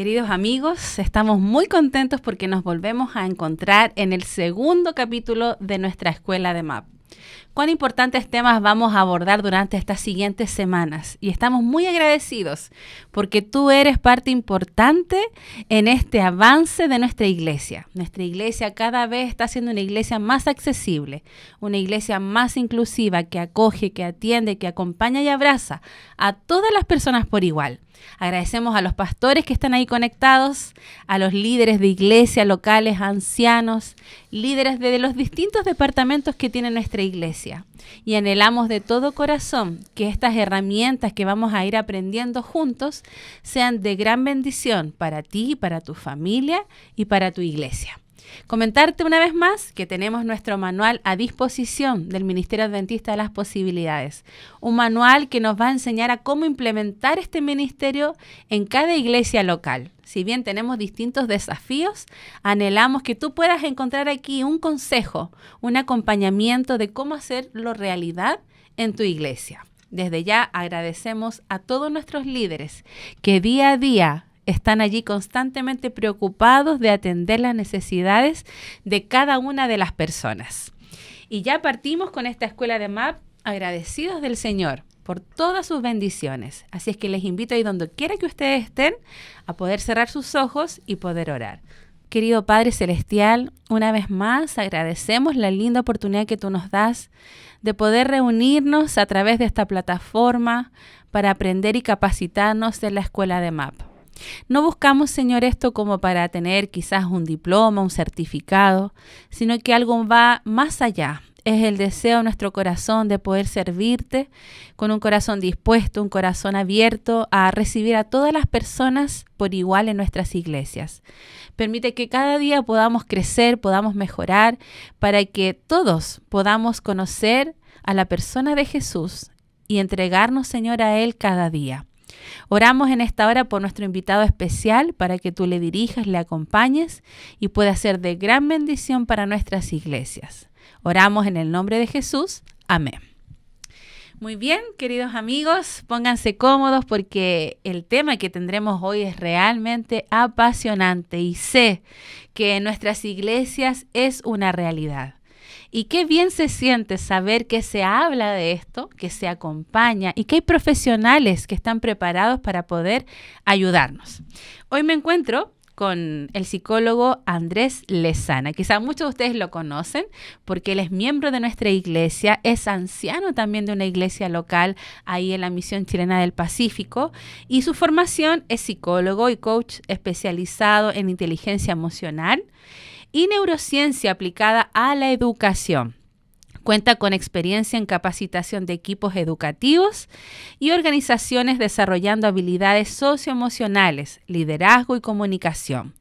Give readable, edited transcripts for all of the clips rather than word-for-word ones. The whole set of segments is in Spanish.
Queridos amigos, estamos muy contentos porque nos volvemos a encontrar en el segundo capítulo de nuestra escuela de MAP. Cuán importantes temas vamos a abordar durante estas siguientes semanas y estamos muy agradecidos porque tú eres parte importante en este avance de nuestra iglesia. Nuestra iglesia cada vez está siendo una iglesia más accesible, una iglesia más inclusiva que acoge, que atiende, que acompaña y abraza a todas las personas por igual. Agradecemos a los pastores que están ahí conectados, a los líderes de iglesia locales, ancianos, líderes de los distintos departamentos que tiene nuestra iglesia. Y anhelamos de todo corazón que estas herramientas que vamos a ir aprendiendo juntos sean de gran bendición para ti, para tu familia y para tu iglesia. Comentarte una vez más que tenemos nuestro manual a disposición del Ministerio Adventista de las Posibilidades. Un manual que nos va a enseñar a cómo implementar este ministerio en cada iglesia local. Si bien tenemos distintos desafíos, anhelamos que tú puedas encontrar aquí un consejo, un acompañamiento de cómo hacerlo realidad en tu iglesia. Desde ya agradecemos a todos nuestros líderes que día a día están allí constantemente preocupados de atender las necesidades de cada una de las personas. Y ya partimos con esta escuela de MAP agradecidos del Señor por todas sus bendiciones. Así es que les invito ahí donde quiera que ustedes estén a poder cerrar sus ojos y poder orar. Querido Padre Celestial, una vez más agradecemos la linda oportunidad que tú nos das de poder reunirnos a través de esta plataforma para aprender y capacitarnos en la escuela de MAP. No buscamos, Señor, esto como para tener quizás un diploma, un certificado, sino que algo va más allá. Es el deseo de nuestro corazón de poder servirte con un corazón dispuesto, un corazón abierto a recibir a todas las personas por igual en nuestras iglesias. Permite que cada día podamos crecer, podamos mejorar, para que todos podamos conocer a la persona de Jesús y entregarnos, Señor, a Él cada día. Oramos en esta hora por nuestro invitado especial para que tú le dirijas, le acompañes y pueda ser de gran bendición para nuestras iglesias. Oramos en el nombre de Jesús. Amén. Muy bien, queridos amigos, pónganse cómodos porque el tema que tendremos hoy es realmente apasionante y sé que en nuestras iglesias es una realidad. Y qué bien se siente saber que se habla de esto, que se acompaña y que hay profesionales que están preparados para poder ayudarnos. Hoy me encuentro con el psicólogo Andrés Lezana. Quizá muchos de ustedes lo conocen porque él es miembro de nuestra iglesia, es anciano también de una iglesia local ahí en la Misión Chilena del Pacífico y su formación es psicólogo y coach especializado en inteligencia emocional y neurociencia aplicada a la educación. Cuenta con experiencia en capacitación de equipos educativos y organizaciones desarrollando habilidades socioemocionales, liderazgo y comunicación.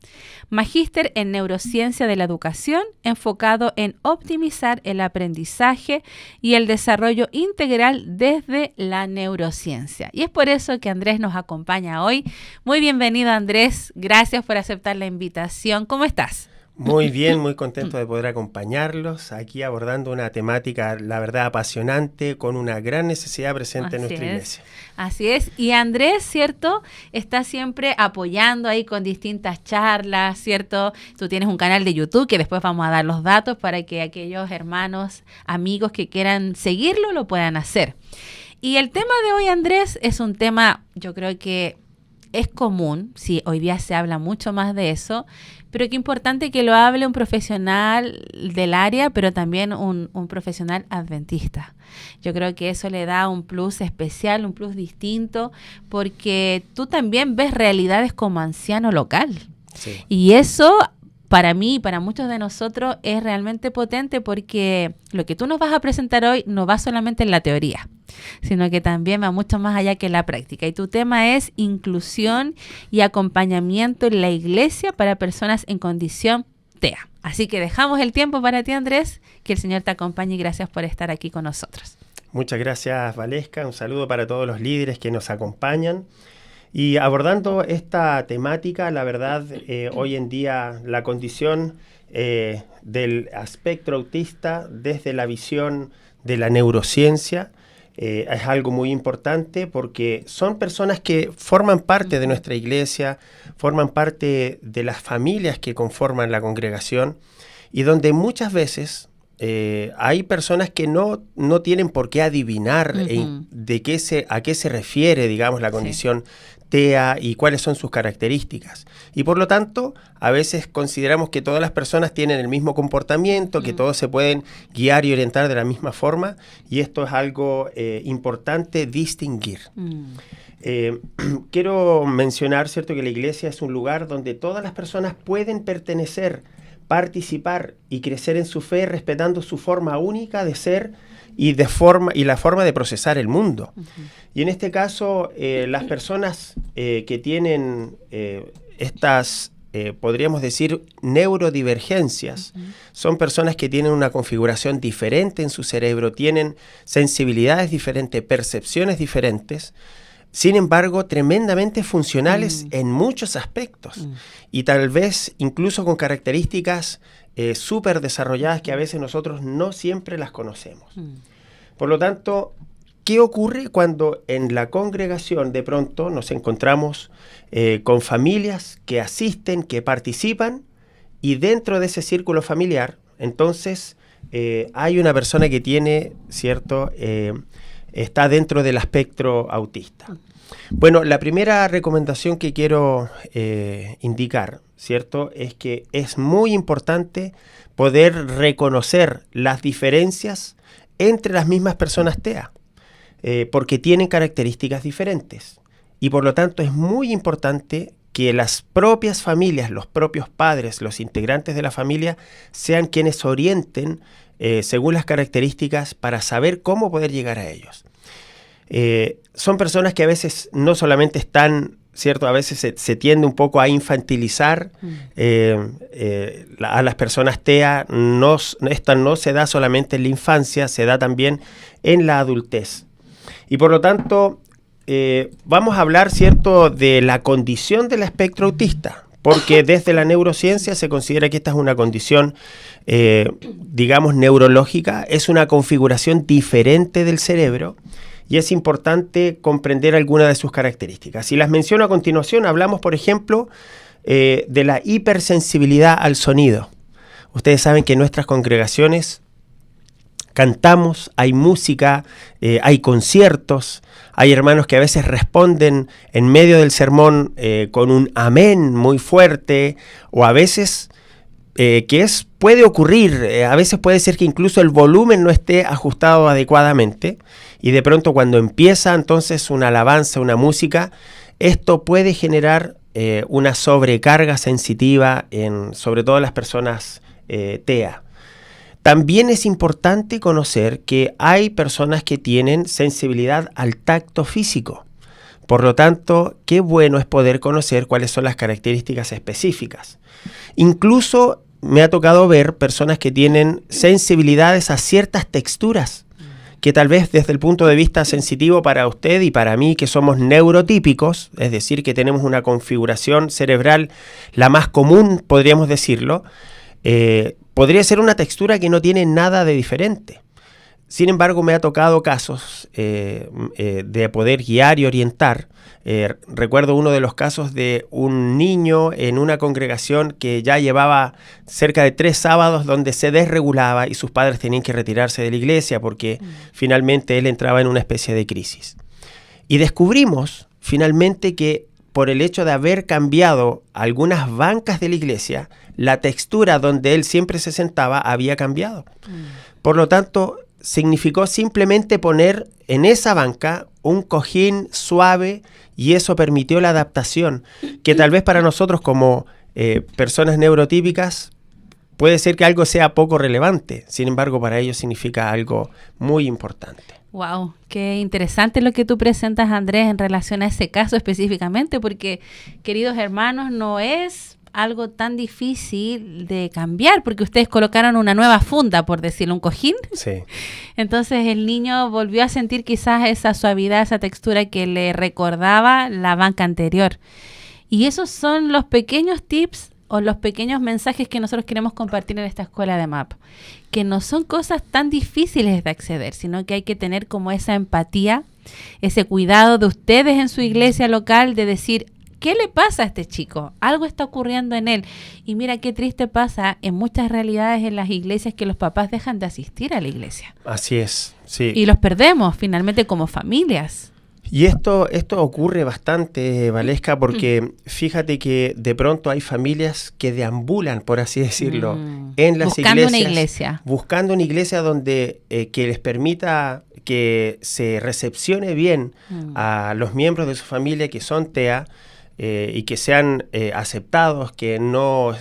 Magíster en neurociencia de la educación, enfocado en optimizar el aprendizaje y el desarrollo integral desde la neurociencia. Y es por eso que Andrés nos acompaña hoy. Muy bienvenido, Andrés. Gracias por aceptar la invitación. ¿Cómo estás? Muy bien, muy contento de poder acompañarlos aquí abordando una temática, la verdad, apasionante, con una gran necesidad presente en nuestra iglesia. Así es. Y Andrés, ¿cierto? Está siempre apoyando ahí con distintas charlas, ¿cierto? Tú tienes un canal de YouTube que después vamos a dar los datos para que aquellos hermanos, amigos que quieran seguirlo, lo puedan hacer. Y el tema de hoy, Andrés, es un tema, yo creo que es común, sí, hoy día se habla mucho más de eso, pero qué importante que lo hable un profesional del área, pero también un profesional adventista. Yo creo que eso le da un plus especial, un plus distinto, porque tú también ves realidades como anciano local. Sí. Y eso, para mí y para muchos de nosotros, es realmente potente porque lo que tú nos vas a presentar hoy no va solamente en la teoría, sino que también va mucho más allá que la práctica. Y tu tema es inclusión y acompañamiento en la iglesia para personas en condición TEA. Así que dejamos el tiempo para ti, Andrés, que el Señor te acompañe y gracias por estar aquí con nosotros. Muchas gracias, Valesca. Un saludo para todos los líderes que nos acompañan. Y abordando esta temática, la verdad, hoy en día la condición del espectro autista desde la visión de la neurociencia es algo muy importante porque son personas que forman parte de nuestra iglesia, forman parte de las familias que conforman la congregación y donde muchas veces hay personas que no tienen por qué adivinar a qué se refiere, digamos, la condición TEA y cuáles son sus características. Y por lo tanto, a veces consideramos que todas las personas tienen el mismo comportamiento, que todos se pueden guiar y orientar de la misma forma, y esto es algo importante distinguir. Quiero mencionar, ¿cierto?, que la iglesia es un lugar donde todas las personas pueden pertenecer, participar y crecer en su fe, respetando su forma única de ser y la forma de procesar el mundo. Y en este caso, las personas que tienen estas, podríamos decir, neurodivergencias, son personas que tienen una configuración diferente en su cerebro, tienen sensibilidades diferentes, percepciones diferentes, sin embargo, tremendamente funcionales en muchos aspectos y tal vez incluso con características súper desarrolladas que a veces nosotros no siempre las conocemos. Por lo tanto, ¿qué ocurre cuando en la congregación de pronto nos encontramos con familias que asisten, que participan y dentro de ese círculo familiar, entonces hay una persona que tiene, ¿cierto?, está dentro del espectro autista. Bueno, la primera recomendación que quiero indicar, ¿cierto?, es que es muy importante poder reconocer las diferencias entre las mismas personas TEA, porque tienen características diferentes. Y por lo tanto es muy importante que las propias familias, los propios padres, los integrantes de la familia, sean quienes orienten según las características para saber cómo poder llegar a ellos. Son personas que a veces no solamente están, ¿cierto? A veces se tiende un poco a infantilizar a las personas TEA. Esta no se da solamente en la infancia, se da también en la adultez. Y por lo tanto, vamos a hablar, ¿cierto?, de la condición del espectro autista, porque desde la neurociencia se considera que esta es una condición, digamos, neurológica, es una configuración diferente del cerebro y es importante comprender algunas de sus características. Y las menciono a continuación. Hablamos, por ejemplo, de la hipersensibilidad al sonido. Ustedes saben que en nuestras congregaciones cantamos, hay música, hay conciertos, hay hermanos que a veces responden en medio del sermón con un amén muy fuerte, o a veces puede ocurrir, a veces puede ser que incluso el volumen no esté ajustado adecuadamente, y de pronto cuando empieza entonces una alabanza, una música, esto puede generar una sobrecarga sensitiva sobre todo en las personas TEA. También es importante conocer que hay personas que tienen sensibilidad al tacto físico. Por lo tanto, qué bueno es poder conocer cuáles son las características específicas. Incluso me ha tocado ver personas que tienen sensibilidades a ciertas texturas, que tal vez desde el punto de vista sensitivo para usted y para mí, que somos neurotípicos, es decir, que tenemos una configuración cerebral la más común, podríamos decirlo, podría ser una textura que no tiene nada de diferente. Sin embargo, me ha tocado casos de poder guiar y orientar. Recuerdo uno de los casos de un niño en una congregación que ya llevaba cerca de 3 sábados donde se desregulaba y sus padres tenían que retirarse de la iglesia porque finalmente él entraba en una especie de crisis. Y descubrimos finalmente que por el hecho de haber cambiado algunas bancas de la iglesia, la textura donde él siempre se sentaba había cambiado. Por lo tanto, significó simplemente poner en esa banca un cojín suave y eso permitió la adaptación, que tal vez para nosotros como personas neurotípicas puede ser que algo sea poco relevante, sin embargo para ellos significa algo muy importante. Wow, qué interesante lo que tú presentas, Andrés, en relación a ese caso específicamente, porque, queridos hermanos, no es algo tan difícil de cambiar, porque ustedes colocaron una nueva funda, por decirlo, un cojín. Sí. Entonces el niño volvió a sentir quizás esa suavidad, esa textura que le recordaba la banca anterior. Y esos son los pequeños tips o los pequeños mensajes que nosotros queremos compartir en esta escuela de MAP, que no son cosas tan difíciles de acceder, sino que hay que tener como esa empatía, ese cuidado de ustedes en su iglesia local de decir, ¿qué le pasa a este chico? Algo está ocurriendo en él. Y mira qué triste pasa en muchas realidades en las iglesias que los papás dejan de asistir a la iglesia. Así es, sí. Y los perdemos finalmente como familias. Y esto ocurre bastante, Valesca, porque fíjate que de pronto hay familias que deambulan, por así decirlo, en las buscando iglesias. Una iglesia. Buscando una iglesia donde que les permita que se recepcione bien a los miembros de su familia que son TEA, y que sean aceptados, que no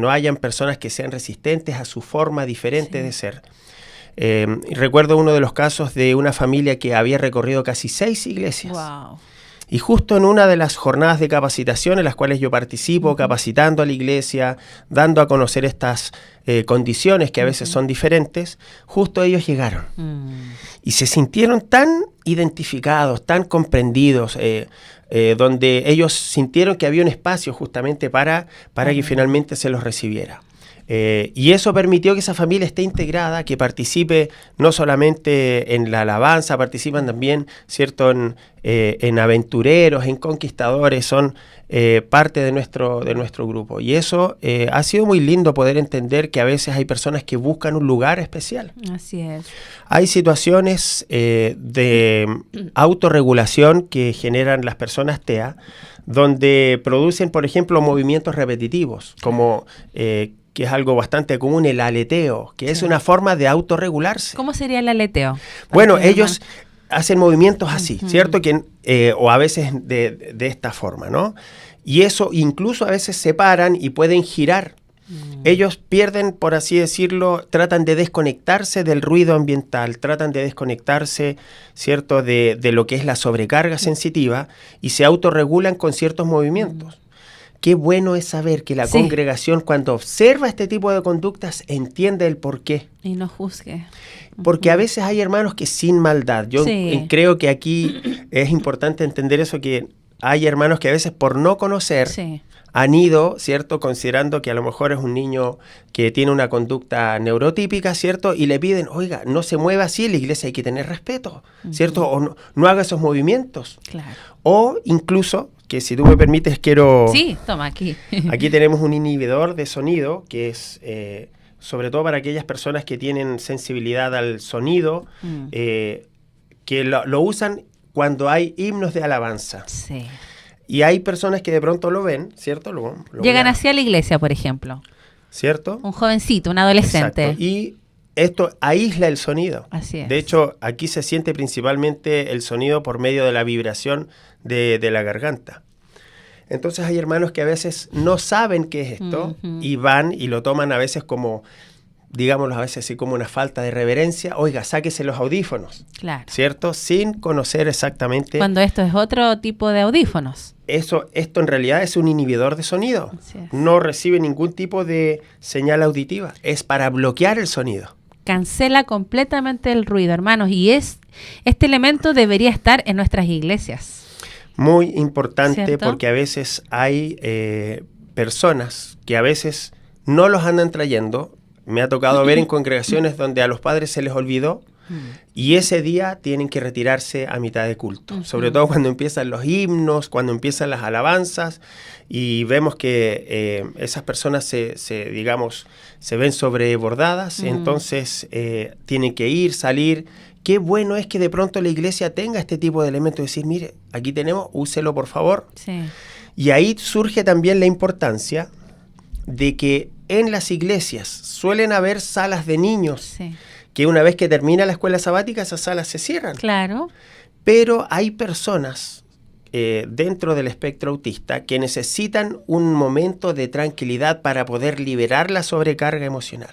hayan personas que sean resistentes a su forma diferente de ser. Recuerdo uno de los casos de una familia que había recorrido casi 6 iglesias. Wow. Y justo en una de las jornadas de capacitación en las cuales yo participo, capacitando a la iglesia, dando a conocer estas condiciones que a veces son diferentes, justo ellos llegaron. Y se sintieron tan identificados, tan comprendidos, donde ellos sintieron que había un espacio justamente para que finalmente se los recibiera. Y eso permitió que esa familia esté integrada, que participe no solamente en la alabanza, participan también, ¿cierto?, en aventureros, en conquistadores, son parte de nuestro grupo. Y eso ha sido muy lindo poder entender que a veces hay personas que buscan un lugar especial. Así es. Hay situaciones de autorregulación que generan las personas TEA, donde producen, por ejemplo, movimientos repetitivos, como que es algo bastante común, el aleteo, que es una forma de autorregularse. ¿Cómo sería el aleteo? Bueno, ellos hacen movimientos así, ¿cierto? O a veces de esta forma, ¿no? Y eso incluso a veces se paran y pueden girar. Ellos pierden, por así decirlo, tratan de desconectarse del ruido ambiental, tratan de desconectarse, ¿cierto?, de lo que es la sobrecarga sensitiva y se autorregulan con ciertos movimientos. Qué bueno es saber que la congregación, cuando observa este tipo de conductas, entiende el porqué. Y no juzgue. Porque a veces hay hermanos que sin maldad. Yo creo que aquí es importante entender eso, que hay hermanos que a veces por no conocer han ido, ¿cierto?, considerando que a lo mejor es un niño que tiene una conducta neurotípica, ¿cierto?, y le piden, oiga, no se mueva así, en la iglesia hay que tener respeto, ¿cierto?, o no haga esos movimientos. Claro. O incluso, que si tú me permites quiero... Sí, toma aquí. Aquí tenemos un inhibidor de sonido que es sobre todo para aquellas personas que tienen sensibilidad al sonido, que lo usan cuando hay himnos de alabanza. Sí. Y hay personas que de pronto lo ven, ¿cierto? Llegan hacia la iglesia, por ejemplo. ¿Cierto? Un jovencito, un adolescente. Exacto. Y esto aísla el sonido. Así es. De hecho, aquí se siente principalmente el sonido por medio de la vibración de la garganta. Entonces hay hermanos que a veces no saben qué es esto y van y lo toman a veces como, digámoslo a veces así como una falta de reverencia. Oiga, sáquese los audífonos. Claro. ¿Cierto? Sin conocer exactamente... Cuando esto es otro tipo de audífonos. Esto en realidad es un inhibidor de sonido. No recibe ningún tipo de señal auditiva. Es para bloquear el sonido. Cancela completamente el ruido, hermanos. Y este elemento debería estar en nuestras iglesias. Muy importante, ¿cierto? Porque a veces hay personas que a veces no los andan trayendo. Me ha tocado ver en congregaciones donde a los padres se les olvidó y ese día tienen que retirarse a mitad de culto. Sobre todo cuando empiezan los himnos, cuando empiezan las alabanzas y vemos que esas personas se ven sobrebordadas, entonces tienen que ir, salir. Qué bueno es que de pronto la iglesia tenga este tipo de elementos, decir, mire, aquí tenemos, úselo por favor. Sí. Y ahí surge también la importancia de que en las iglesias suelen haber salas de niños, que una vez que termina la escuela sabática, esas salas se cierran. Claro. Pero hay personas dentro del espectro autista que necesitan un momento de tranquilidad para poder liberar la sobrecarga emocional.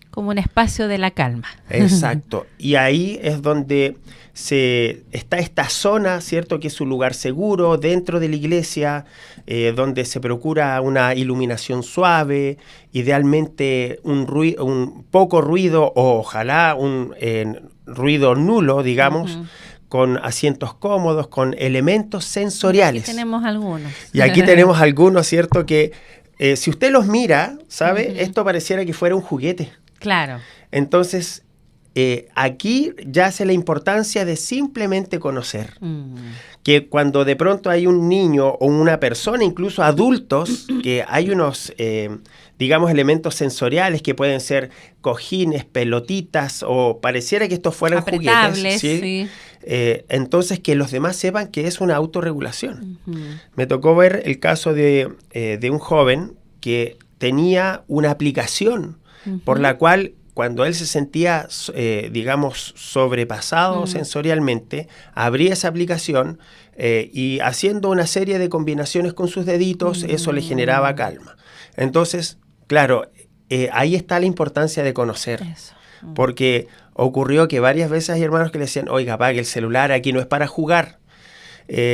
Como un espacio de la calma. Exacto. Y ahí es donde está esta zona, ¿cierto?, que es un lugar seguro dentro de la iglesia, donde se procura una iluminación suave, idealmente un poco ruido o ojalá un ruido nulo, digamos, con asientos cómodos, con elementos sensoriales. Aquí tenemos algunos. Y aquí tenemos algunos, ¿cierto?, que si usted los mira, ¿sabe? Esto pareciera que fuera un juguete. Claro. Entonces, aquí yace la importancia de simplemente conocer. Que cuando de pronto hay un niño o una persona, incluso adultos, que hay unos, digamos, elementos sensoriales que pueden ser cojines, pelotitas, o pareciera que estos fueran juguetes. ¿Sí? Entonces, que los demás sepan que es una autorregulación. Me tocó ver el caso de un joven que tenía una aplicación por la cual, cuando él se sentía, digamos, sobrepasado sensorialmente, abría esa aplicación y haciendo una serie de combinaciones con sus deditos, eso le generaba calma. Entonces, claro, ahí está la importancia de conocer. Porque ocurrió que varias veces hay hermanos que le decían, oiga, apague el celular, aquí no es para jugar.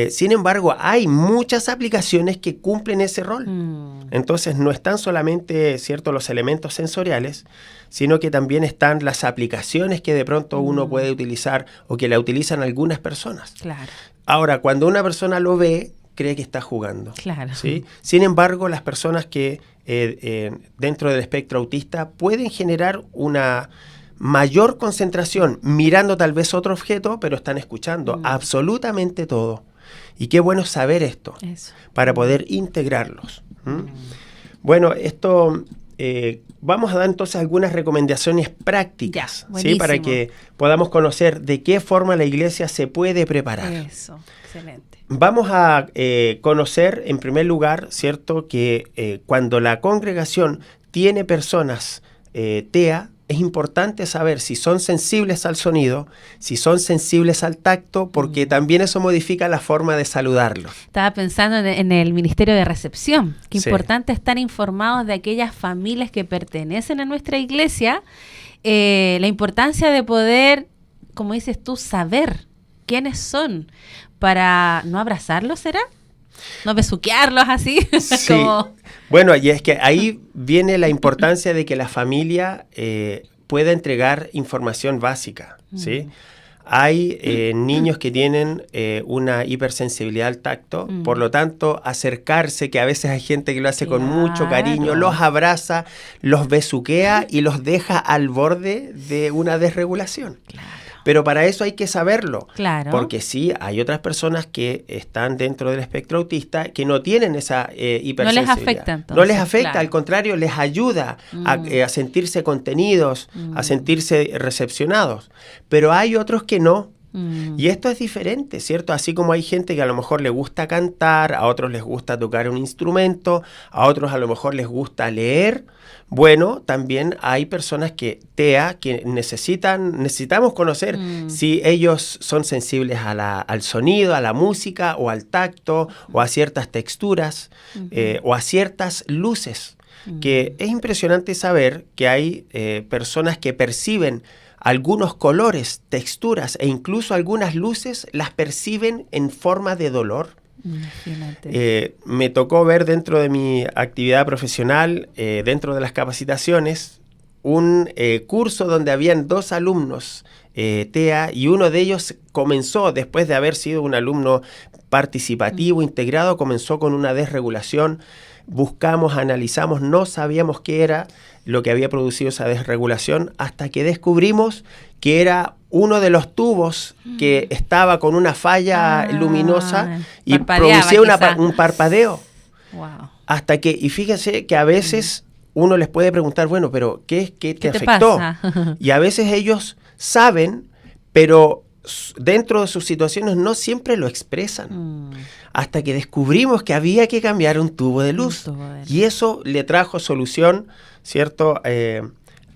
Sin embargo, hay muchas aplicaciones que cumplen ese rol. Entonces, no están solamente, ¿cierto?, los elementos sensoriales, sino que también están las aplicaciones que de pronto uno puede utilizar o que la utilizan algunas personas. Claro. Ahora, cuando una persona lo ve, cree que está jugando. Claro. ¿Sí? Sin embargo, las personas que dentro del espectro autista pueden generar una mayor concentración mirando tal vez otro objeto, pero están escuchando absolutamente todo. Y qué bueno saber esto para poder integrarlos. Bueno, esto vamos a dar entonces algunas recomendaciones prácticas, ¿sí? Para que podamos conocer de qué forma la iglesia se puede preparar. Eso, excelente. Vamos a conocer en primer lugar, ¿cierto?, que cuando la congregación tiene personas TEA, es importante saber si son sensibles al sonido, si son sensibles al tacto, porque también eso modifica la forma de saludarlos. Estaba pensando en el Ministerio de Recepción. Qué importante estar informados de aquellas familias que pertenecen a nuestra iglesia. La importancia de poder, como dices tú, saber quiénes son para no abrazarlos, ¿será? No besuquearlos así. Sí. Bueno, y es que ahí viene la importancia de que la familia pueda entregar información básica, ¿sí? Hay niños que tienen una hipersensibilidad al tacto, por lo tanto, acercarse, que a veces hay gente que lo hace con mucho cariño, los abraza, los besuquea y los deja al borde de una desregulación. Claro. Pero para eso hay que saberlo, porque sí, hay otras personas que están dentro del espectro autista que no tienen esa hipersensibilidad. No les afecta entonces. No les afecta, al contrario, les ayuda a sentirse contenidos, a sentirse recepcionados. Pero hay otros que no. Y esto es diferente, ¿cierto? Así como hay gente que a lo mejor le gusta cantar, a otros les gusta tocar un instrumento, a otros a lo mejor les gusta leer. Bueno, también hay personas que TEA, que necesitamos conocer si ellos son sensibles al sonido, a la música, o al tacto, o a ciertas texturas, o a ciertas luces. Que es impresionante saber que hay personas que perciben algunos colores, texturas e incluso algunas luces las perciben en forma de dolor. Imagínate. Me tocó ver dentro de mi actividad profesional, dentro de las capacitaciones, un curso donde habían 2 alumnos TEA y uno de ellos comenzó, después de haber sido un alumno participativo, integrado, comenzó con una desregulación. Buscamos, analizamos, no sabíamos qué era lo que había producido esa desregulación hasta que descubrimos que era uno de los tubos que estaba con una falla luminosa y producía un parpadeo. Wow. Hasta que, y fíjense que a veces uno les puede preguntar, bueno, pero ¿qué te afectó? Pasa? Y a veces ellos saben, pero dentro de sus situaciones no siempre lo expresan. Hasta que descubrimos que había que cambiar un tubo de luz. Y eso le trajo solución, ¿cierto?,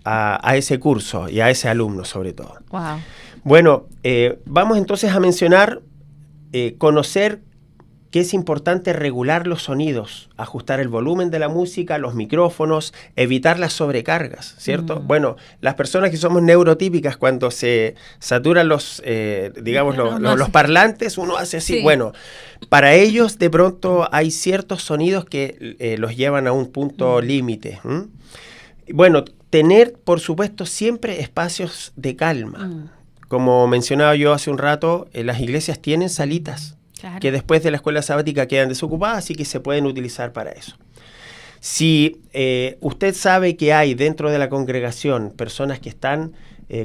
a ese curso y a ese alumno sobre todo. Wow. Bueno, vamos entonces a mencionar, conocer que es importante regular los sonidos, ajustar el volumen de la música, los micrófonos, evitar las sobrecargas, ¿cierto? Bueno, las personas que somos neurotípicas, cuando se saturan los parlantes, uno hace así. Sí. Bueno, para ellos de pronto hay ciertos sonidos que los llevan a un punto límite. Bueno, tener, por supuesto, siempre espacios de calma. Como mencionaba yo hace un rato, las iglesias tienen salitas. Claro. Que después de la escuela sabática quedan desocupadas y que se pueden utilizar para eso. Si usted sabe que hay dentro de la congregación personas que están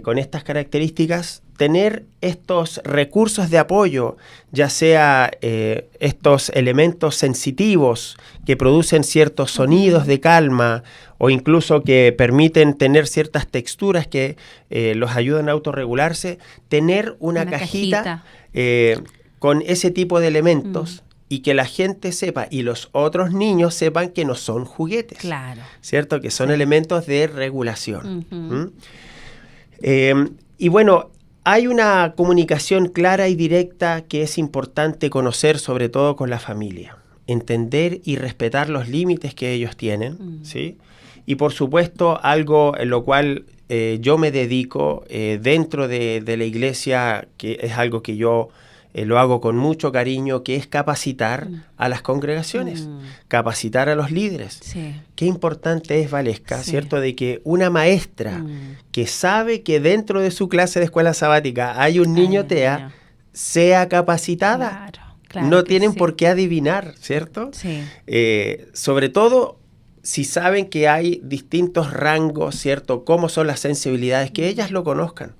con estas características, tener estos recursos de apoyo, ya sea estos elementos sensitivos que producen ciertos sonidos de calma o incluso que permiten tener ciertas texturas que los ayudan a autorregularse, tener una cajita. Con ese tipo de elementos y que la gente sepa y los otros niños sepan que no son juguetes. Claro. ¿Cierto? Que son elementos de regulación. Y bueno, hay una comunicación clara y directa que es importante conocer, sobre todo con la familia. Entender y respetar los límites que ellos tienen, ¿sí? Y por supuesto, algo en lo cual yo me dedico dentro de la iglesia, que es algo que yo lo hago con mucho cariño, que es capacitar a las congregaciones, capacitar a los líderes. Sí. Qué importante es, Valesca, ¿cierto? De que una maestra que sabe que dentro de su clase de escuela sabática hay un niño TEA, sea capacitada. Claro no tienen por qué adivinar, ¿cierto? Sí. Sobre todo si saben que hay distintos rangos, ¿cierto? Cómo son las sensibilidades, que ellas lo conozcan.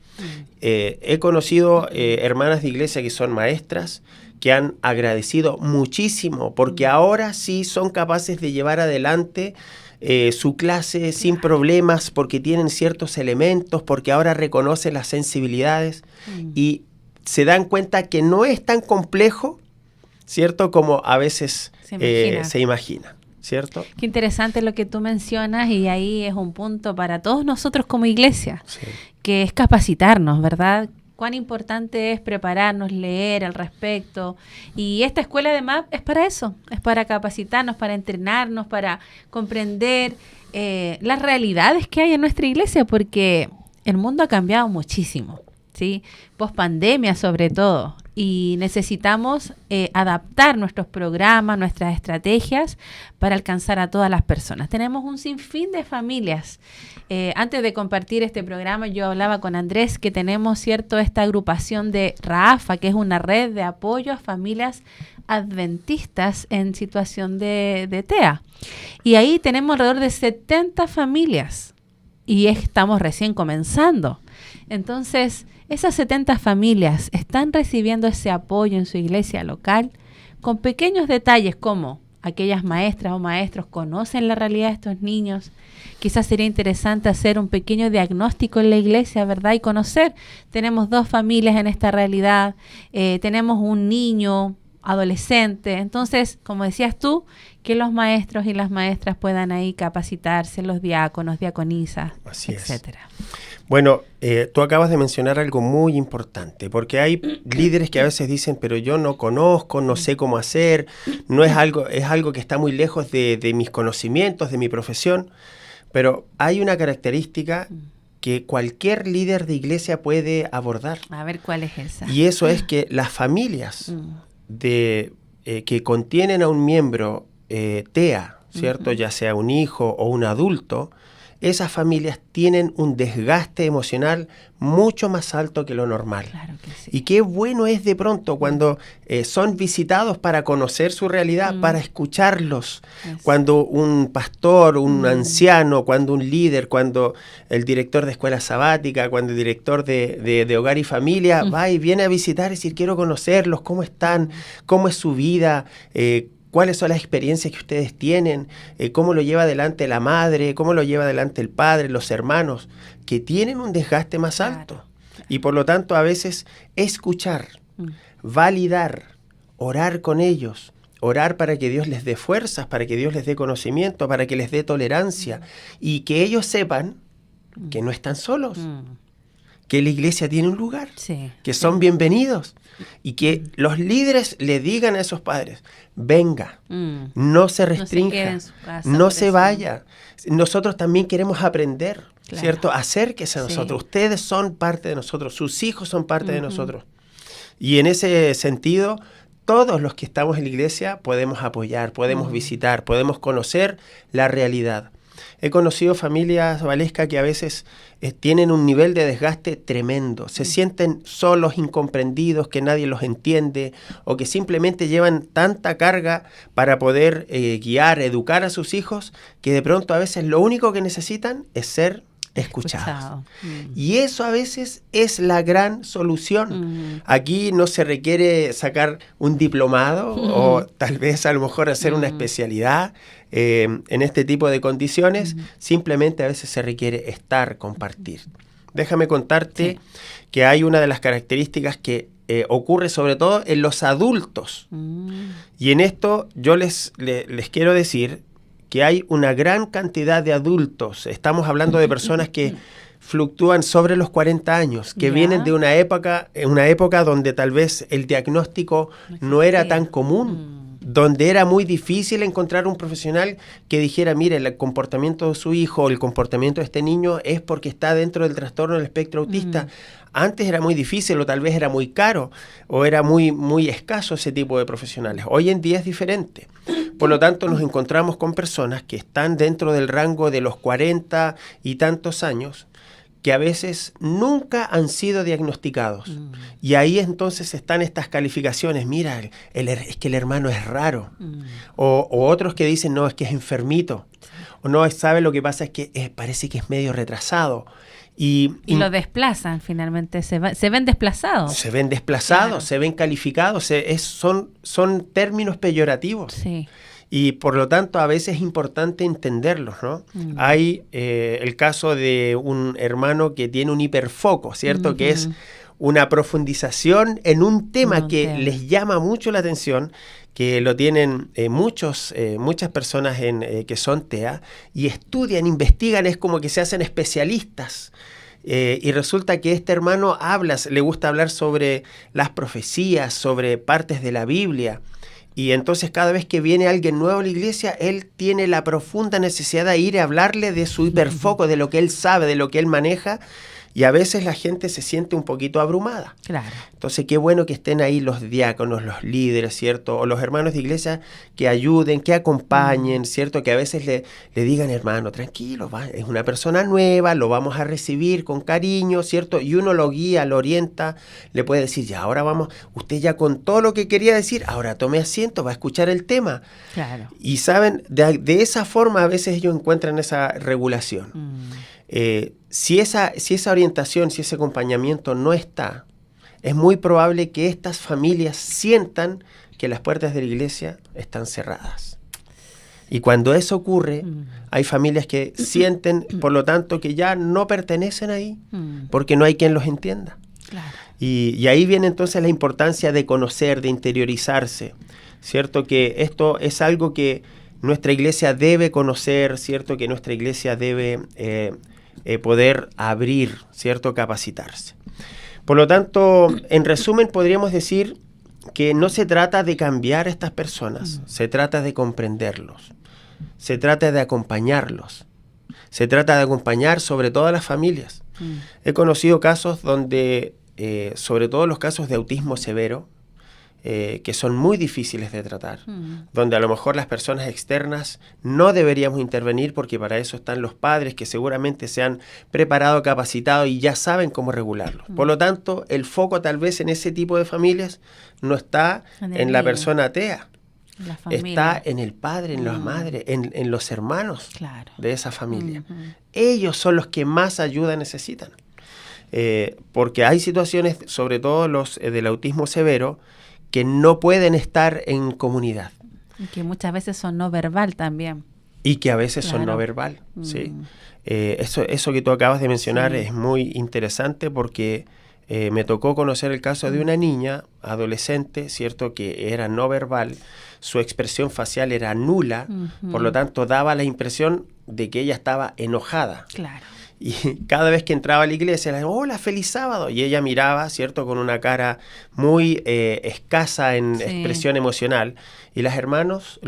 He conocido hermanas de iglesia que son maestras, que han agradecido muchísimo, porque ahora sí son capaces de llevar adelante su clase sin problemas, porque tienen ciertos elementos, porque ahora reconocen las sensibilidades y se dan cuenta que no es tan complejo, ¿cierto? Como a veces se imagina. ¿Cierto? Qué interesante lo que tú mencionas, y ahí es un punto para todos nosotros como iglesia, que es capacitarnos, ¿verdad? Cuán importante es prepararnos, leer al respecto. Y esta escuela de MAP es para eso, es para capacitarnos, para entrenarnos, para comprender las realidades que hay en nuestra iglesia, porque el mundo ha cambiado muchísimo, ¿sí? Post pandemia sobre todo. Y necesitamos adaptar nuestros programas, nuestras estrategias para alcanzar a todas las personas. Tenemos un sinfín de familias. Antes de compartir este programa, yo hablaba con Andrés que tenemos, ¿cierto?, esta agrupación de RAAFA, que es una red de apoyo a familias adventistas en situación de TEA. Y ahí tenemos alrededor de 70 familias y estamos recién comenzando. Entonces, esas 70 familias están recibiendo ese apoyo en su iglesia local con pequeños detalles como aquellas maestras o maestros conocen la realidad de estos niños. Quizás sería interesante hacer un pequeño diagnóstico en la iglesia, ¿verdad? Y conocer, tenemos 2 familias en esta realidad, tenemos un niño, adolescente. Entonces, como decías tú, que los maestros y las maestras puedan ahí capacitarse, los diáconos, diaconisas, etcétera. Bueno, tú acabas de mencionar algo muy importante, porque hay líderes que a veces dicen, pero yo no conozco, no sé cómo hacer, no es algo que está muy lejos de mis conocimientos, de mi profesión, pero hay una característica que cualquier líder de iglesia puede abordar. A ver, ¿cuál es esa? Y eso es que las familias que contienen a un miembro TEA, ¿cierto? Ya sea un hijo o un adulto, esas familias tienen un desgaste emocional mucho más alto que lo normal. Claro que sí. Y qué bueno es de pronto cuando son visitados para conocer su realidad, para escucharlos. Cuando un pastor, un anciano, cuando un líder, cuando el director de escuela sabática, cuando el director de hogar y familia va y viene a visitar y decir, quiero conocerlos, cómo están, cómo es su vida, cuáles son las experiencias que ustedes tienen, cómo lo lleva adelante la madre, cómo lo lleva adelante el padre, los hermanos, que tienen un desgaste más alto. Claro. Y por lo tanto a veces escuchar, validar, orar con ellos, orar para que Dios les dé fuerzas, para que Dios les dé conocimiento, para que les dé tolerancia y que ellos sepan que no están solos, que la iglesia tiene un lugar, que son bienvenidos. Y que los líderes le digan a esos padres, venga, no se restrinja, no se vaya. Nosotros también queremos aprender, ¿cierto? Acérquese a nosotros. Ustedes son parte de nosotros, sus hijos son parte de nosotros. Y en ese sentido, todos los que estamos en la iglesia podemos apoyar, podemos visitar, podemos conocer la realidad. he conocido familias, Valesca, que a veces tienen un nivel de desgaste tremendo. Se sienten solos, incomprendidos, que nadie los entiende, o que simplemente llevan tanta carga para poder guiar, educar a sus hijos, que de pronto a veces lo único que necesitan es ser escuchados. Y eso a veces es la gran solución. Aquí no se requiere sacar un diplomado o tal vez a lo mejor hacer una especialidad en este tipo de condiciones. Simplemente a veces se requiere estar, compartir. Déjame contarte que hay una de las características que ocurre sobre todo en los adultos. Y en esto yo les quiero decir que hay una gran cantidad de adultos, estamos hablando de personas que fluctúan sobre los 40 años, que vienen de una época donde tal vez el diagnóstico no era tan común, donde era muy difícil encontrar un profesional que dijera, mire, el comportamiento de su hijo o el comportamiento de este niño es porque está dentro del trastorno del espectro autista. Antes era muy difícil o tal vez era muy caro o era muy escaso ese tipo de profesionales. Hoy en día es diferente. Por lo tanto, nos encontramos con personas que están dentro del rango de los 40 y tantos años, que a veces nunca han sido diagnosticados. Y ahí entonces están estas calificaciones. Mira, es que el hermano es raro. O otros que dicen, no, es que es enfermito. O no, sabe lo que pasa es que parece que es medio retrasado. Y lo desplazan finalmente, se ven desplazados. Se ven desplazados, claro. Se ven calificados, son términos peyorativos. Sí. Y por lo tanto a veces es importante entenderlos, ¿no? Hay el caso de un hermano que tiene un hiperfoco, ¿cierto? Que es una profundización en un tema que les llama mucho la atención, que lo tienen muchas personas que son TEA, y estudian, investigan, es como que se hacen especialistas. Y resulta que este hermano le gusta hablar sobre las profecías, sobre partes de la Biblia. Y entonces cada vez que viene alguien nuevo a la iglesia, él tiene la profunda necesidad de ir a hablarle de su hiperfoco, de lo que él sabe, de lo que él maneja. Y a veces la gente se siente un poquito abrumada. Claro. Entonces, qué bueno que estén ahí los diáconos, los líderes, ¿cierto? O los hermanos de iglesia que ayuden, que acompañen, ¿cierto? Que a veces le digan, hermano, tranquilo, es una persona nueva, lo vamos a recibir con cariño, ¿cierto? Y uno lo guía, lo orienta, le puede decir, ya, ahora vamos, usted ya contó lo que quería decir, ahora tome asiento, va a escuchar el tema. Claro. Y saben, de esa forma a veces ellos encuentran esa regulación. Si esa orientación, si ese acompañamiento no está, es muy probable que estas familias sientan que las puertas de la iglesia están cerradas. Y cuando eso ocurre, hay familias que sienten, por lo tanto, que ya no pertenecen ahí, porque no hay quien los entienda. Claro. Y ahí viene entonces la importancia de conocer, de interiorizarse, ¿cierto? Que esto es algo que nuestra iglesia debe conocer, ¿cierto? Que nuestra iglesia debe poder abrir, ¿cierto? Capacitarse. Por lo tanto, en resumen, podríamos decir que no se trata de cambiar a estas personas, se trata de comprenderlos, se trata de acompañarlos, se trata de acompañar sobre todo a las familias. He conocido casos donde, sobre todo los casos de autismo severo, que son muy difíciles de tratar, donde a lo mejor las personas externas no deberíamos intervenir porque para eso están los padres que seguramente se han preparado, capacitado y ya saben cómo regularlos. Por lo tanto, el foco tal vez en ese tipo de familias no está en la persona TEA, está en el padre, en la madre, en los hermanos de esa familia. Ellos son los que más ayuda necesitan. Porque hay situaciones, sobre todo los del autismo severo, que no pueden estar en comunidad. Y que muchas veces son no verbal también. Y que a veces son no verbal, sí. Eso que tú acabas de mencionar es muy interesante porque me tocó conocer el caso de una niña, adolescente, ¿cierto? Que era no verbal, su expresión facial era nula, por lo tanto daba la impresión de que ella estaba enojada. Claro. Y cada vez que entraba a la iglesia, le decía, hola, feliz sábado. Y ella miraba, ¿cierto?, con una cara muy escasa en expresión emocional. Y los hermanos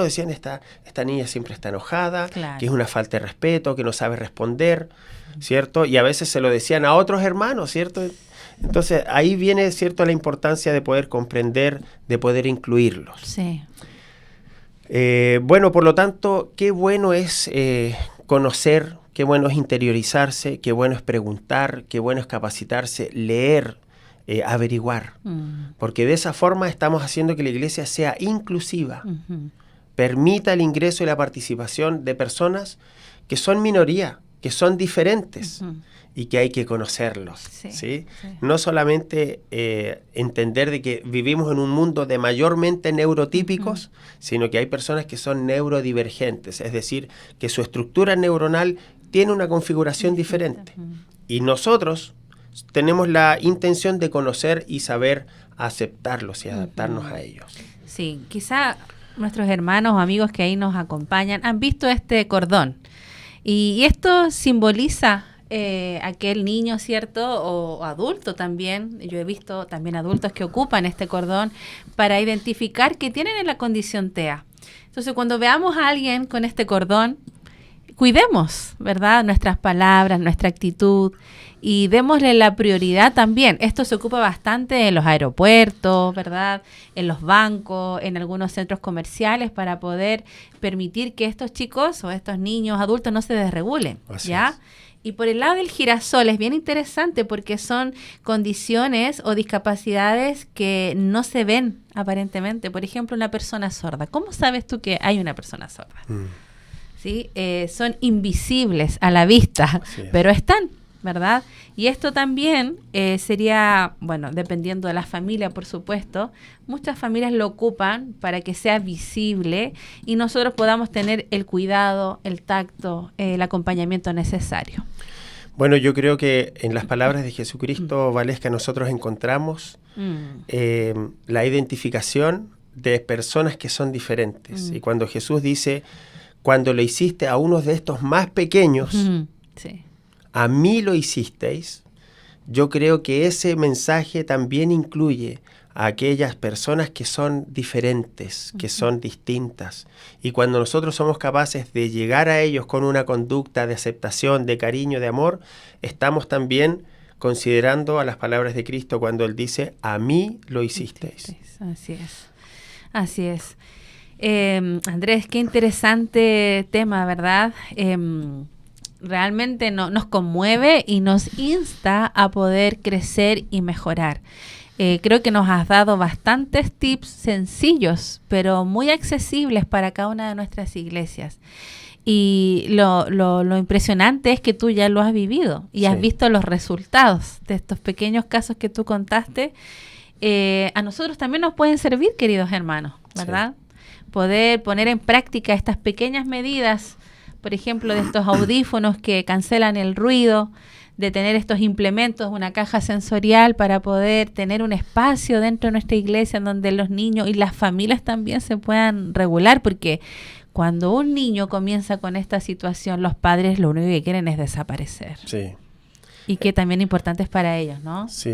decían, esta niña siempre está enojada, que es una falta de respeto, que no sabe responder, ¿cierto? Y a veces se lo decían a otros hermanos, ¿cierto? Entonces, ahí viene, ¿cierto?, la importancia de poder comprender, de poder incluirlos. Sí. Bueno, por lo tanto, qué bueno es conocer, qué bueno es interiorizarse, qué bueno es preguntar, qué bueno es capacitarse, leer, averiguar. Porque de esa forma estamos haciendo que la iglesia sea inclusiva. Permita el ingreso y la participación de personas que son minoría, que son diferentes y que hay que conocerlos. ¿Sí? No solamente entender de que vivimos en un mundo de mayormente neurotípicos, sino que hay personas que son neurodivergentes, es decir, que su estructura neuronal tiene una configuración diferente. Y nosotros tenemos la intención de conocer y saber aceptarlos y adaptarnos a ellos. Sí, quizá nuestros hermanos o amigos que ahí nos acompañan han visto este cordón. Y esto simboliza aquel niño, ¿cierto? O adulto también. Yo he visto también adultos que ocupan este cordón para identificar que tienen la condición TEA. Entonces, cuando veamos a alguien con este cordón, cuidemos, ¿verdad? Nuestras palabras, nuestra actitud y démosle la prioridad también. Esto se ocupa bastante en los aeropuertos, ¿verdad? En los bancos, en algunos centros comerciales para poder permitir que estos chicos o estos niños, adultos no se desregulen, ¿ya? Y por el lado del girasol es bien interesante porque son condiciones o discapacidades que no se ven aparentemente. Por ejemplo, una persona sorda. ¿Cómo sabes tú que hay una persona sorda? ¿Sí? Son invisibles a la vista, pero están, ¿verdad? Y esto también sería, bueno, dependiendo de la familia, por supuesto, muchas familias lo ocupan para que sea visible y nosotros podamos tener el cuidado, el tacto, el acompañamiento necesario. Bueno, yo creo que en las palabras de Jesucristo, Valesca, nosotros encontramos la identificación de personas que son diferentes. Y cuando Jesús dice, cuando lo hiciste a unos de estos más pequeños, a mí lo hicisteis, yo creo que ese mensaje también incluye a aquellas personas que son diferentes, que son distintas. Y cuando nosotros somos capaces de llegar a ellos con una conducta de aceptación, de cariño, de amor, estamos también considerando a las palabras de Cristo cuando Él dice, a mí lo hicisteis. Así es, así es. Andrés, qué interesante tema, ¿verdad? Realmente nos conmueve y nos insta a poder crecer y mejorar. Creo que nos has dado bastantes tips sencillos, pero muy accesibles para cada una de nuestras iglesias. Y lo impresionante es que tú ya lo has vivido y has visto los resultados de estos pequeños casos que tú contaste. A nosotros también nos pueden servir, queridos hermanos, ¿verdad? Poder poner en práctica estas pequeñas medidas, por ejemplo, de estos audífonos que cancelan el ruido, de tener estos implementos, una caja sensorial para poder tener un espacio dentro de nuestra iglesia en donde los niños y las familias también se puedan regular, porque cuando un niño comienza con esta situación, los padres lo único que quieren es desaparecer. Sí. Y que también importante es para ellos, ¿no? Sí,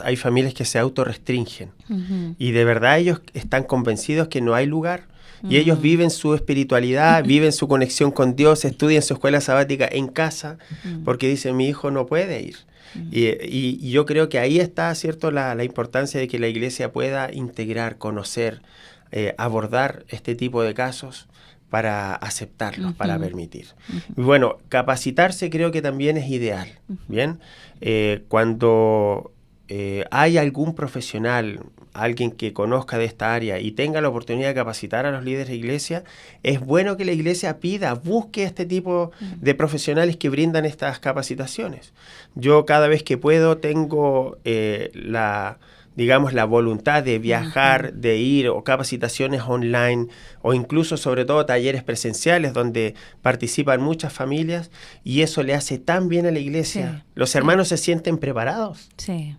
hay familias que se autorrestringen y de verdad ellos están convencidos que no hay lugar. Y ellos viven su espiritualidad, viven su conexión con Dios, estudian su escuela sabática en casa, porque dicen, mi hijo no puede ir. Y yo creo que ahí está, ¿cierto?, la importancia de que la iglesia pueda integrar, conocer, abordar este tipo de casos para aceptarlos, para permitir. Y bueno, capacitarse creo que también es ideal, ¿bien? Cuando hay algún profesional, alguien que conozca de esta área y tenga la oportunidad de capacitar a los líderes de iglesia, es bueno que la iglesia busque este tipo de profesionales que brindan estas capacitaciones. Yo cada vez que puedo tengo la voluntad de viajar, de ir, o capacitaciones online, o incluso sobre todo talleres presenciales donde participan muchas familias, y eso le hace tan bien a la iglesia. Los hermanos se sienten preparados. Sí.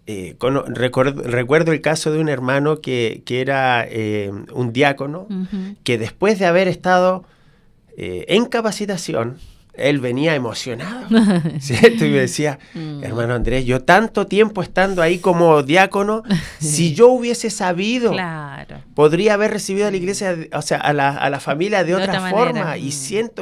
Recuerdo el caso de un hermano que era un diácono, que después de haber estado en capacitación, él venía emocionado, ¿cierto? Y me decía, hermano Andrés, yo tanto tiempo estando ahí como diácono, si yo hubiese sabido, podría haber recibido a la iglesia, o sea, a la familia de otra forma. Y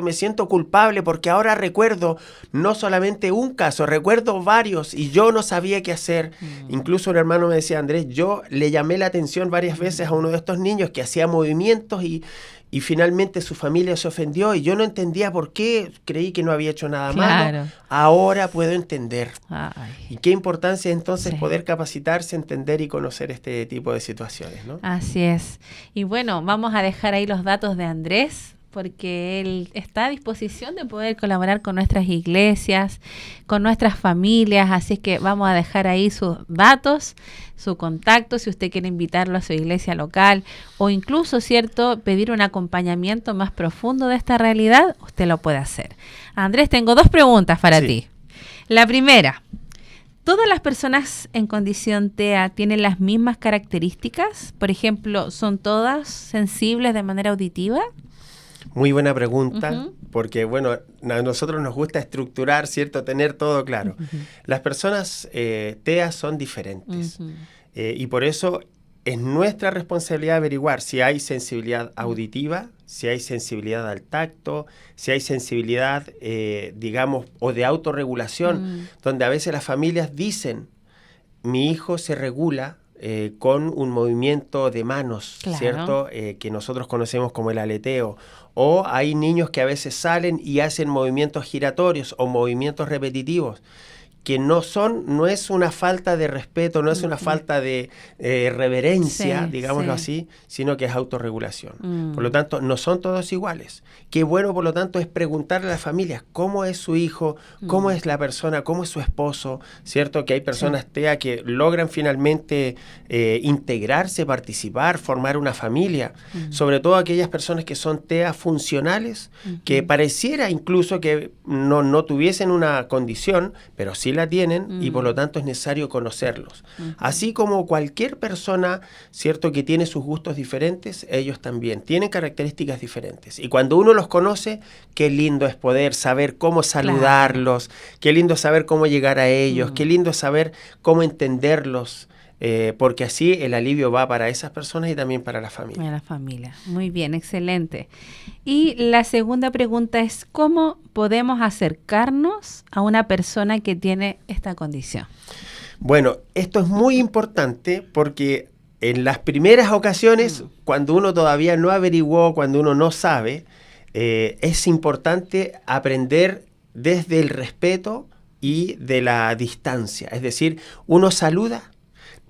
me siento culpable porque ahora recuerdo no solamente un caso, recuerdo varios y yo no sabía qué hacer. Incluso un hermano me decía, Andrés, yo le llamé la atención varias veces a uno de estos niños que hacía movimientos y finalmente su familia se ofendió y yo no entendía por qué, creí que no había hecho nada malo. Ahora puedo entender. Y qué importancia entonces poder capacitarse, entender y conocer este tipo de situaciones, ¿no? Así es. Y bueno, vamos a dejar ahí los datos de Andrés, porque él está a disposición de poder colaborar con nuestras iglesias, con nuestras familias, así que vamos a dejar ahí sus datos, su contacto, si usted quiere invitarlo a su iglesia local o incluso, ¿cierto?, pedir un acompañamiento más profundo de esta realidad, usted lo puede hacer. Andrés, tengo 2 preguntas para ti. La primera, ¿todas las personas en condición TEA tienen las mismas características? Por ejemplo, ¿son todas sensibles de manera auditiva? Muy buena pregunta, porque bueno, a nosotros nos gusta estructurar, ¿cierto? Tener todo claro. Las personas TEA son diferentes y por eso es nuestra responsabilidad averiguar si hay sensibilidad auditiva, si hay sensibilidad al tacto, si hay sensibilidad, digamos, o de autorregulación, donde a veces las familias dicen, mi hijo se regula con un movimiento de manos, ¿cierto? Que nosotros conocemos como el aleteo. O hay niños que a veces salen y hacen movimientos giratorios o movimientos repetitivos, que no es una falta de respeto, no es una falta de reverencia, digámoslo así, sino que es autorregulación. Por lo tanto, no son todos iguales. Qué bueno, por lo tanto, es preguntarle a las familias cómo es su hijo, cómo es la persona, cómo es su esposo, ¿cierto? Que hay personas TEA que logran finalmente integrarse, participar, formar una familia. Sobre todo aquellas personas que son TEA funcionales, que pareciera incluso que no tuviesen una condición, pero sí la tienen y por lo tanto es necesario conocerlos. Así como cualquier persona, ¿cierto?, que tiene sus gustos diferentes, ellos también tienen características diferentes. Y cuando uno los conoce, qué lindo es poder saber cómo saludarlos, qué lindo saber cómo llegar a ellos, qué lindo saber cómo entenderlos. Porque así el alivio va para esas personas y también para la familia. Para la familia. Muy bien, excelente. Y la segunda pregunta es, ¿cómo podemos acercarnos a una persona que tiene esta condición? Bueno, esto es muy importante porque en las primeras ocasiones, cuando uno todavía no averiguó, cuando uno no sabe, es importante aprender desde el respeto y de la distancia. Es decir, uno saluda,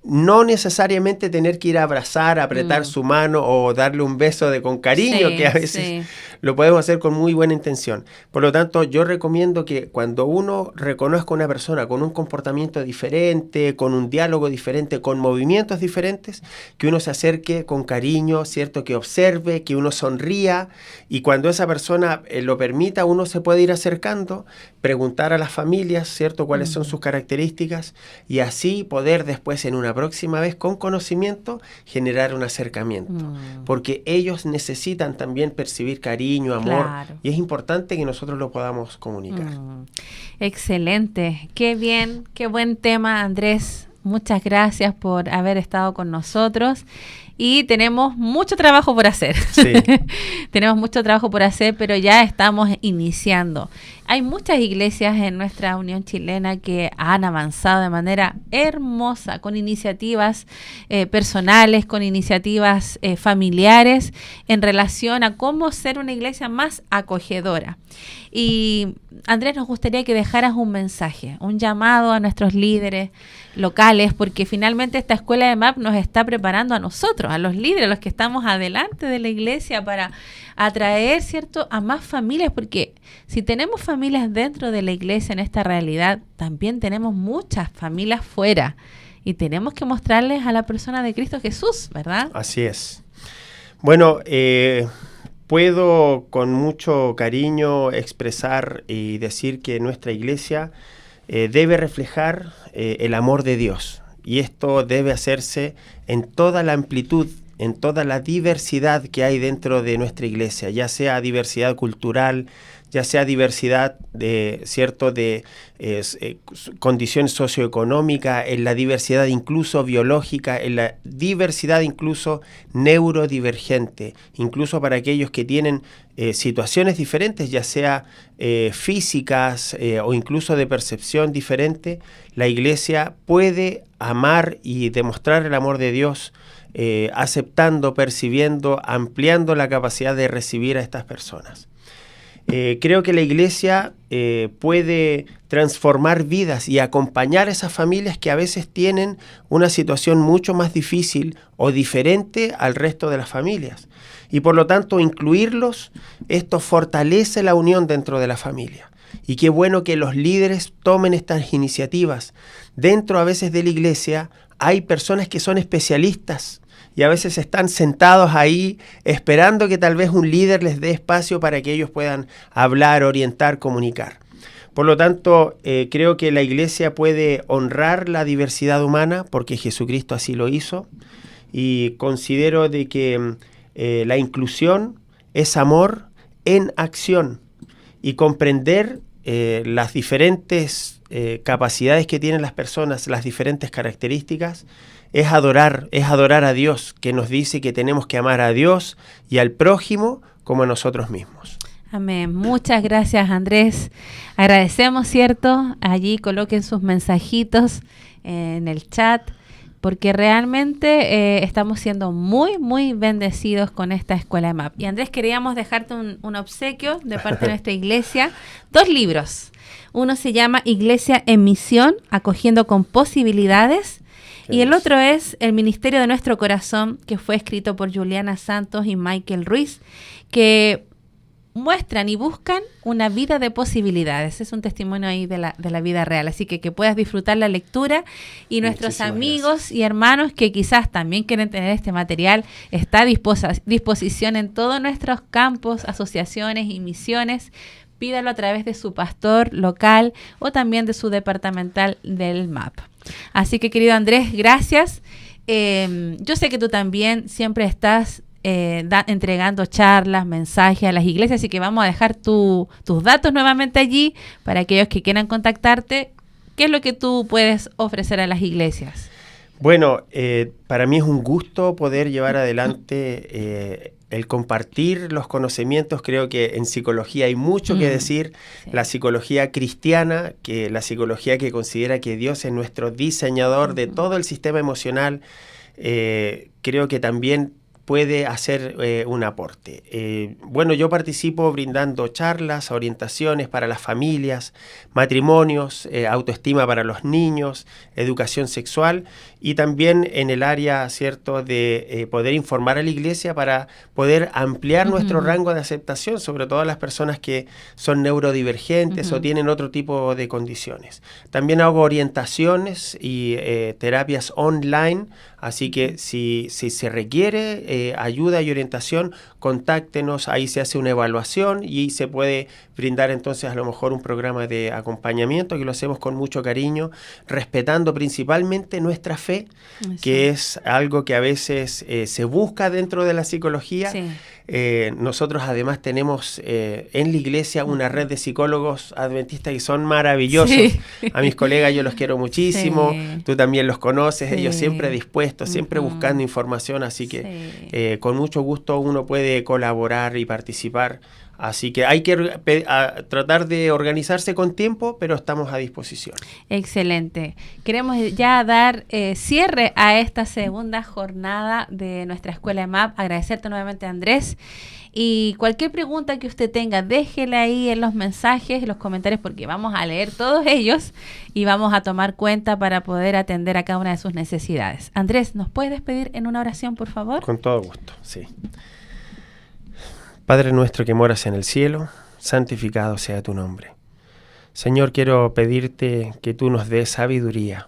no necesariamente tener que ir a abrazar, apretar su mano o darle un beso con cariño, que a veces lo podemos hacer con muy buena intención. Por lo tanto, yo recomiendo que cuando uno reconozca a una persona con un comportamiento diferente, con un diálogo diferente, con movimientos diferentes, que uno se acerque con cariño, ¿cierto? Que observe, que uno sonría y cuando esa persona lo permita, uno se puede ir acercando, preguntar a las familias, ¿cierto? Cuáles son sus características y así poder después en una próxima vez con conocimiento generar un acercamiento, porque ellos necesitan también percibir cariño, amor, y es importante que nosotros lo podamos comunicar. Excelente, qué bien, qué buen tema, Andrés. Muchas gracias por haber estado con nosotros y tenemos mucho trabajo por hacer. Sí. Tenemos mucho trabajo por hacer, pero ya estamos iniciando. Hay muchas iglesias en nuestra Unión Chilena que han avanzado de manera hermosa con iniciativas personales, con iniciativas familiares en relación a cómo ser una iglesia más acogedora. Y Andrés, nos gustaría que dejaras un mensaje, un llamado a nuestros líderes locales, porque finalmente esta escuela de MAP nos está preparando a nosotros, a los líderes, a los que estamos adelante de la iglesia para atraer, ¿cierto?, a más familias, porque si tenemos familias dentro de la iglesia en esta realidad, también tenemos muchas familias fuera y tenemos que mostrarles a la persona de Cristo Jesús, ¿verdad? Así es. Bueno, puedo con mucho cariño expresar y decir que nuestra iglesia debe reflejar el amor de Dios y esto debe hacerse en toda la amplitud, en toda la diversidad que hay dentro de nuestra iglesia, ya sea diversidad cultural, ya sea diversidad de condición socioeconómica, en la diversidad incluso biológica, en la diversidad incluso neurodivergente, incluso para aquellos que tienen situaciones diferentes, ya sea físicas o incluso de percepción diferente, la iglesia puede amar y demostrar el amor de Dios aceptando, percibiendo, ampliando la capacidad de recibir a estas personas. Creo que la iglesia puede transformar vidas y acompañar a esas familias que a veces tienen una situación mucho más difícil o diferente al resto de las familias. Y por lo tanto, incluirlos, esto fortalece la unión dentro de la familia. Y qué bueno que los líderes tomen estas iniciativas. Dentro a veces de la iglesia hay personas que son especialistas y a veces están sentados ahí esperando que tal vez un líder les dé espacio para que ellos puedan hablar, orientar, comunicar. Por lo tanto, creo que la iglesia puede honrar la diversidad humana porque Jesucristo así lo hizo, y considero de que la inclusión es amor en acción, y comprender las diferentes capacidades que tienen las personas, las diferentes características, es adorar a Dios, que nos dice que tenemos que amar a Dios y al prójimo como a nosotros mismos. Amén. Muchas gracias, Andrés. Agradecemos, ¿cierto? Allí coloquen sus mensajitos en el chat, porque realmente estamos siendo muy, muy bendecidos con esta escuela de MAP. Y Andrés, queríamos dejarte un obsequio de parte de nuestra iglesia. 2 libros. Uno se llama Iglesia en Misión, acogiendo con posibilidades. Y el otro es El Ministerio de Nuestro Corazón, que fue escrito por Juliana Santos y Michael Ruiz, que muestran y buscan una vida de posibilidades. Es un testimonio ahí de la vida real. Así que puedas disfrutar la lectura, y nuestros amigos y hermanos que quizás también quieren tener este material, está a disposición en todos nuestros campos, asociaciones y misiones. Pídalo a través de su pastor local o también de su departamental del MAP. Así que, querido Andrés, gracias. Yo sé que tú también siempre estás entregando charlas, mensajes a las iglesias, así que vamos a dejar tus datos nuevamente allí para aquellos que quieran contactarte. ¿Qué es lo que tú puedes ofrecer a las iglesias? Bueno, para mí es un gusto poder llevar adelante el compartir los conocimientos. Creo que en psicología hay mucho que decir. Sí. La psicología cristiana, que la psicología que considera que Dios es nuestro diseñador de todo el sistema emocional, creo que también puede hacer un aporte. Bueno, yo participo brindando charlas, orientaciones para las familias, matrimonios, autoestima para los niños, educación sexual, y también en el área, ¿cierto?, de poder informar a la iglesia para poder ampliar nuestro rango de aceptación, sobre todo a las personas que son neurodivergentes o tienen otro tipo de condiciones. También hago orientaciones y terapias online, así que si se requiere ayuda y orientación, contáctenos, ahí se hace una evaluación y se puede brindar entonces a lo mejor un programa de acompañamiento, que lo hacemos con mucho cariño, respetando principalmente nuestra fe, que es algo que a veces se busca dentro de la psicología. Sí. Nosotros además tenemos en la iglesia una red de psicólogos adventistas que son maravillosos. Sí. A mis colegas yo los quiero muchísimo, sí. Tú también los conoces, sí. Ellos siempre dispuestos, siempre buscando información, así que con mucho gusto uno puede colaborar y participar. Así que hay que tratar de organizarse con tiempo, pero estamos a disposición. Excelente. Queremos ya dar cierre a esta segunda jornada de nuestra escuela de MAP. Agradecerte nuevamente, Andrés. Y cualquier pregunta que usted tenga, déjela ahí en los mensajes, en los comentarios, porque vamos a leer todos ellos y vamos a tomar cuenta para poder atender a cada una de sus necesidades. Andrés, ¿nos puedes despedir en una oración, por favor? Con todo gusto, sí. Padre nuestro que moras en el cielo, santificado sea tu nombre. Señor, quiero pedirte que tú nos des sabiduría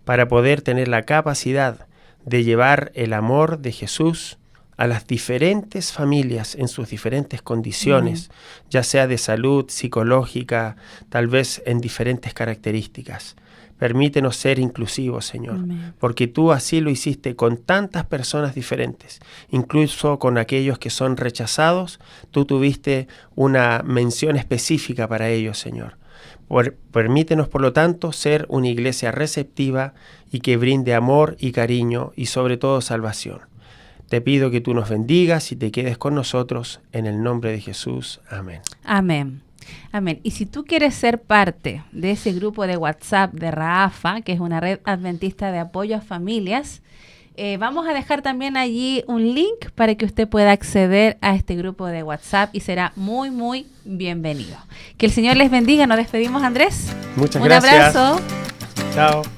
para poder tener la capacidad de llevar el amor de Jesús a las diferentes familias en sus diferentes condiciones, ya sea de salud, psicológica, tal vez en diferentes características. Permítenos ser inclusivos, Señor, porque tú así lo hiciste con tantas personas diferentes, incluso con aquellos que son rechazados, tú tuviste una mención específica para ellos, Señor. Permítenos, por lo tanto, ser una iglesia receptiva y que brinde amor y cariño y sobre todo salvación. Te pido que tú nos bendigas y te quedes con nosotros en el nombre de Jesús. Amén. Amén. Amén. Y si tú quieres ser parte de ese grupo de WhatsApp de Raafa, que es una red adventista de apoyo a familias, Vamos a dejar también allí un link para que usted pueda acceder a este grupo de WhatsApp y será muy, muy bienvenido. Que el Señor les bendiga. Nos despedimos, Andrés. Muchas gracias. Un abrazo. Chao.